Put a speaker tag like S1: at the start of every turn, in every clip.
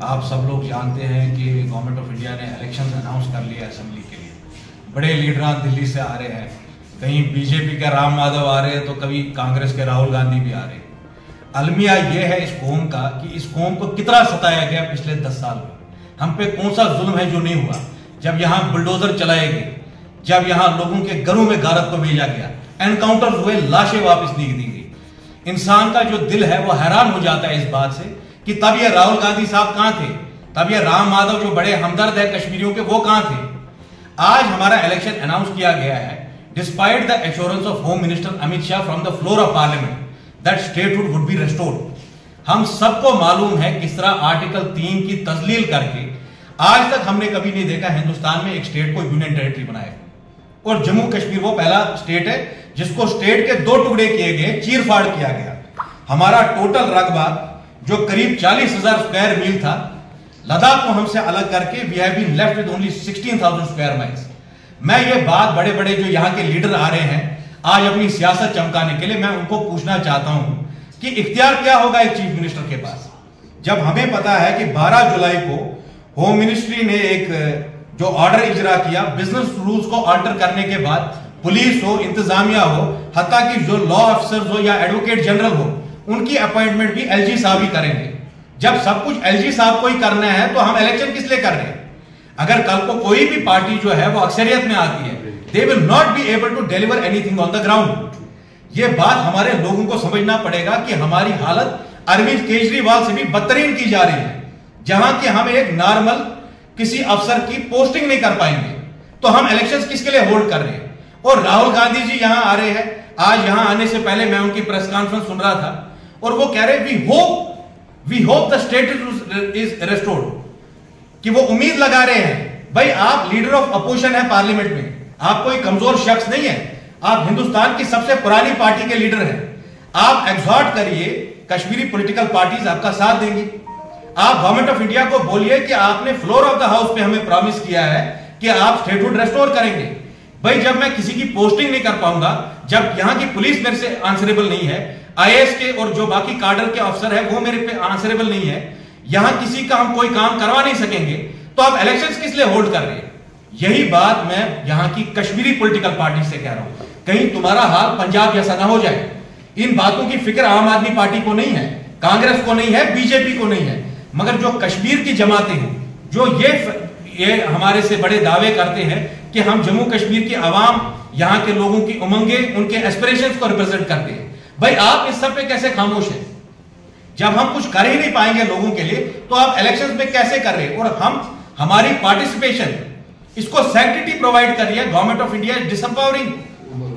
S1: आप सब लोग जानते हैं कि गवर्नमेंट ऑफ इंडिया ने इलेक्शन अनाउंस कर लिया असेंबली के लिए। बड़े लीडरान दिल्ली से आ रहे हैं, कहीं बीजेपी के राम माधव आ रहे हैं तो कभी कांग्रेस के राहुल गांधी भी आ रहे हैं। अलमिया यह है इस कौम का कि इस कौम को कितना सताया गया पिछले 10 साल में। हम पे कौन सा जुल्म है जो नहीं हुआ। जब यहाँ बुलडोजर चलाए गए, जब यहाँ लोगों के घरों में गारत को भेजा गया, एनकाउंटर हुए, लाशें वापस नहीं दी गई, इंसान का जो दिल है वो हैरान हो जाता है इस बात से कि तब ये राहुल गांधी साहब कहां थे, तब ये राम माधव जो बड़े हमदर्द है कश्मीरियों के वो कहां थे। आज हमारा इलेक्शन अनाउंस किया गया है despite the assurance of home minister Amit Shah from the floor of parliament that statehood would be restored. हम सबको मालूम है किस तरह आर्टिकल 3 की तजलील करके आज तक हमने कभी नहीं देखा हिंदुस्तान में एक स्टेट को यूनियन टेरिटरी बनाया। और जम्मू कश्मीर वो पहला स्टेट है जिसको स्टेट के 2 टुकड़े किए गए, चीरफाड़ किया गया। हमारा टोटल रकबा जो करीब 40,000 स्क्वायर मील था, लद्दाख को हमसे अलग करके we have been left with only 16,000 square miles. मैं ये बात बड़े बड़े जो यहाँ के लीडर आ रहे हैं आज अपनी सियासत चमकाने के लिए, मैं उनको पूछना चाहता हूं कि इख्तियार क्या होगा एक चीफ मिनिस्टर के पास, जब हमें पता है कि 12 जुलाई को होम मिनिस्ट्री ने एक जो ऑर्डर इजरा किया बिजनेस रूल्स को अल्टर करने के बाद, पुलिस हो, इंतजामिया हो, हत्ता कि जो लॉ ऑफिसर्स हो या एडवोकेट जनरल हो, उनकी अपॉइंटमेंट भी एलजी साहब ही करेंगे। जब सब कुछ एलजी साहब को ही करना है तो हम इलेक्शन किस लिए कर रहे हैं। अगर कल को कोई भी पार्टी जो है वो अक्सरियत में आती है, they will not be able to deliver anything on the ground. ये बात हमारे लोगों को समझना पड़ेगा कि हमारी हालत अरविंद केजरीवाल से भी बदतरीन की जा रही है, जहां कि हम एक नॉर्मल किसी अफसर की पोस्टिंग नहीं कर पाएंगे तो हम इलेक्शंस किसके लिए होल्ड कर रहे हैं। और राहुल गांधी जी यहां आ रहे हैं। आज यहां आने से पहले मैं उनकी प्रेस कॉन्फ्रेंस सुन रहा था और वो कह रहे we hope the state is restored, कि वो उम्मीद लगा रहे हैं। भाई आप लीडर ऑफ अपोजिशन है पार्लियामेंट में, आप कोई कमजोर शख्स नहीं है, आप हिंदुस्तान की सबसे पुरानी पार्टी के लीडर हैं। आप एग्जॉर्ट करिए, कश्मीरी पॉलिटिकल पार्टीज आपका साथ देंगी। आप गवर्नमेंट ऑफ इंडिया को बोलिए कि आपने फ्लोर ऑफ द हाउस पे हमें प्रॉमिस किया है कि आप स्टेटहुड रेस्टोर करेंगे। भाई जब मैं किसी की पोस्टिंग नहीं कर पाऊंगा, जब यहां की पुलिस मेरे से आंसरेबल नहीं है, आईएएस के और जो बाकी कार्डर के अफसर है वो मेरे पे आंसरेबल नहीं है, यहां किसी का हम कोई काम करवा नहीं सकेंगे, तो आप इलेक्शंस किस लिए होल्ड कर रहे हैं। यही बात मैं यहां की कश्मीरी पॉलिटिकल पार्टी से कह रहा हूं, कहीं तुम्हारा हाल पंजाब जैसा ना हो जाए। इन बातों की फिक्र आम आदमी पार्टी को नहीं है, कांग्रेस को नहीं है, बीजेपी को नहीं है, मगर जो कश्मीर की जमातें हैं, जो ये हमारे से बड़े दावे करते हैं कि हम जम्मू कश्मीर की आवाम, यहां के लोगों की उमंगे, उनके एस्पिरेशंस को रिप्रेजेंट करते हैं। भाई आप इस सब पे कैसे खामोश हैं। जब हम कुछ कर ही नहीं पाएंगे लोगों के लिए तो आप इलेक्शंस में कैसे कर रहे हैं। और हमारी पार्टिसिपेशन इसको सैंक्टिटी प्रोवाइड कर रही है government of India, disempowering,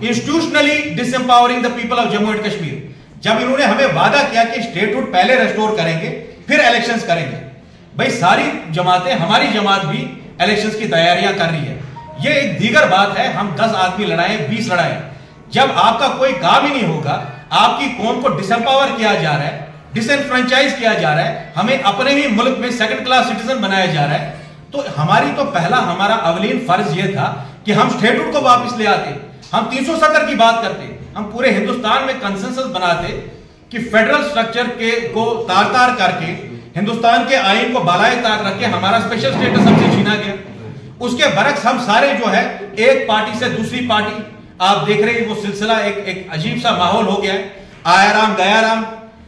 S1: institutionally disempowering the people of Jammu and Kashmir. जब इन्होंने हमें वादा किया कि स्टेटहुड पहले रेस्टोर करेंगे फिर इलेक्शंस करेंगे, भाई सारी जमातें, हमारी जमात भी इलेक्शंस की तैयारियां कर रही है। ये एक दीगर बात है, हम 10 आदमी लड़ाएं, 20 लड़ाएं, जब आपका कोई काम ही नहीं होगा, आपकी कौम को डिसएम्पावर किया जा रहा है, डिसएनफ्रेंचाइज किया जा रहा है, हमें अपने ही मुल्क में सेकंड क्लास सिटीजन बनाया जा रहा है, तो हमारा अवलीन फर्ज यह था कि हम स्टेटहुड को वापस ले आते, हम 370 की बात करते, हम पूरे हिंदुस्तान में कंसेंसस बनाते कि फेडरल स्ट्रक्चर को तार करके हिंदुस्तान के आईन को बालाए ताक रख के हमारा स्पेशल स्टेटस हमसे छीना गया। उसके बरक्स हम सारे जो है एक पार्टी से दूसरी पार्टी, आप देख रहे हैं वो सिलसिला एक अजीब सा माहौल हो गया है। आया राम गया राम,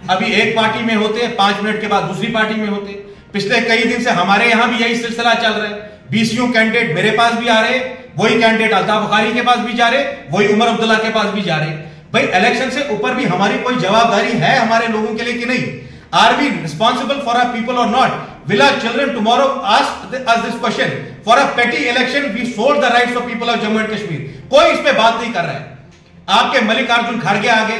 S1: अभी एक पार्टी में होते, 5 मिनट के बाद दूसरी पार्टी में होते। पिछले कई दिन से हमारे यहां भी यही सिलसिला चल रहा है। बीसीयू कैंडिडेट मेरे पास भी आ रहे, वही कैंडिडेट अल्ताफ बुखारी के पास भी जा रहे, वही उमर अब्दुल्ला के पास भी जा रहे। भाई इलेक्शन से ऊपर भी हमारी कोई जवाबदारी है हमारे लोगों के लिए कि नहीं। Are we responsible for our people और not? Will our children tomorrow ask us this question? For a petty election we sold the rights of people of Jammu and Kashmir. कोई इस पे बात नहीं कर रहा है। आपके मल्लिकार्जुन खड़गे आगे,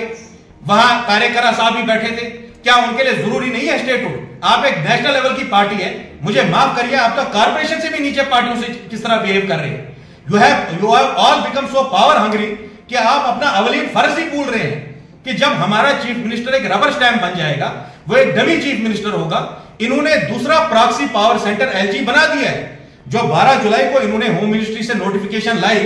S1: वहां कार्यकर्ता साहब भी बैठे थे, क्या उनके लिए जरूरी नहीं है स्टेटहुड? आप एक नेशनल लेवल की पार्टी है, मुझे माफ करिए, आप तो कॉर्पोरेशन से भी नीचे पार्टियों से किस तरह बिहेव कर रहे हैं। You have all become so power hungry कि आप अपना अवलीन फर्ज ही भूल रहे हैं कि जब हमारा चीफ मिनिस्टर एक रबर स्टैंप बन जाएगा, वो एक डमी चीफ मिनिस्टर होगा। इन्होंने दूसरा प्रॉक्सी पावर सेंटर एलजी बना दिया है, जो 12 जुलाई को इन्होंने होम मिनिस्ट्री से नोटिफिकेशन लाई।